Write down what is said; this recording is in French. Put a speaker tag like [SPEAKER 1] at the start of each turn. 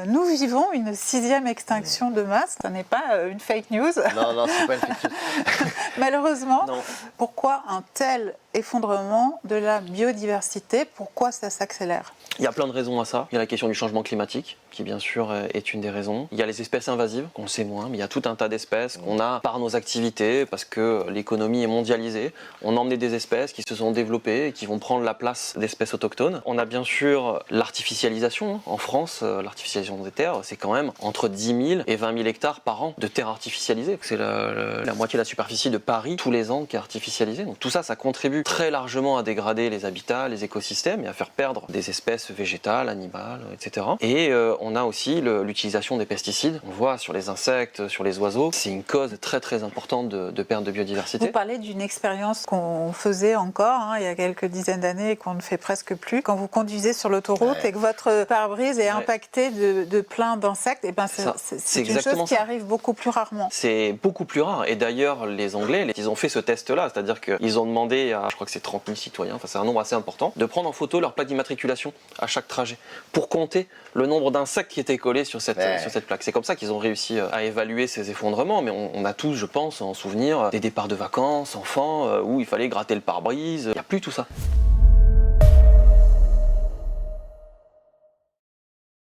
[SPEAKER 1] Nous vivons une 6e extinction de masse. Ce n'est pas une fake news.
[SPEAKER 2] Non, c'est pas une fake news.
[SPEAKER 1] Malheureusement,
[SPEAKER 2] Non.
[SPEAKER 1] pourquoi un tel effondrement de la biodiversité? Pourquoi ça s'accélère?
[SPEAKER 2] Il y a plein de raisons à ça. Il y a la question du changement climatique, qui bien sûr est une des raisons. Il y a les espèces invasives, qu'on le sait moins, mais il y a tout un tas d'espèces qu'on a par nos activités, parce que l'économie est mondialisée. On a emmené des espèces qui se sont développées et qui vont prendre la place d'espèces autochtones. On a bien sûr l'artificialisation. En France, l'artificialisation des terres, c'est quand même entre 10 000 et 20 000 hectares par an de terres artificialisées. C'est la moitié de la superficie de Paris tous les ans qui est artificialisée. Donc tout ça, ça contribue très largement à dégrader les habitats, les écosystèmes et à faire perdre des espèces végétales, animales, etc. Et on a aussi l'utilisation des pesticides. On voit sur les insectes, sur les oiseaux, c'est une cause très très importante de perte de biodiversité.
[SPEAKER 1] Vous parlez d'une expérience qu'on faisait encore il y a quelques dizaines d'années et qu'on ne fait presque plus. Quand vous conduisez sur l'autoroute et que votre pare-brise est impacté de plein d'insectes, et ben c'est une chose qui arrive beaucoup plus rarement.
[SPEAKER 2] C'est beaucoup plus rare. Et d'ailleurs, les Anglais, ils ont fait ce test-là, c'est-à-dire qu'ils ont demandé à, je crois que c'est 30 000 citoyens, enfin c'est un nombre assez important, de prendre en photo leur plaque d'immatriculation à chaque trajet pour compter le nombre d'insectes qui étaient collés sur cette plaque. C'est comme ça qu'ils ont réussi à évaluer ces effondrements, mais on a tous, je pense, en souvenir des départs de vacances, enfants, où il fallait gratter le pare-brise. Il n'y a plus tout ça.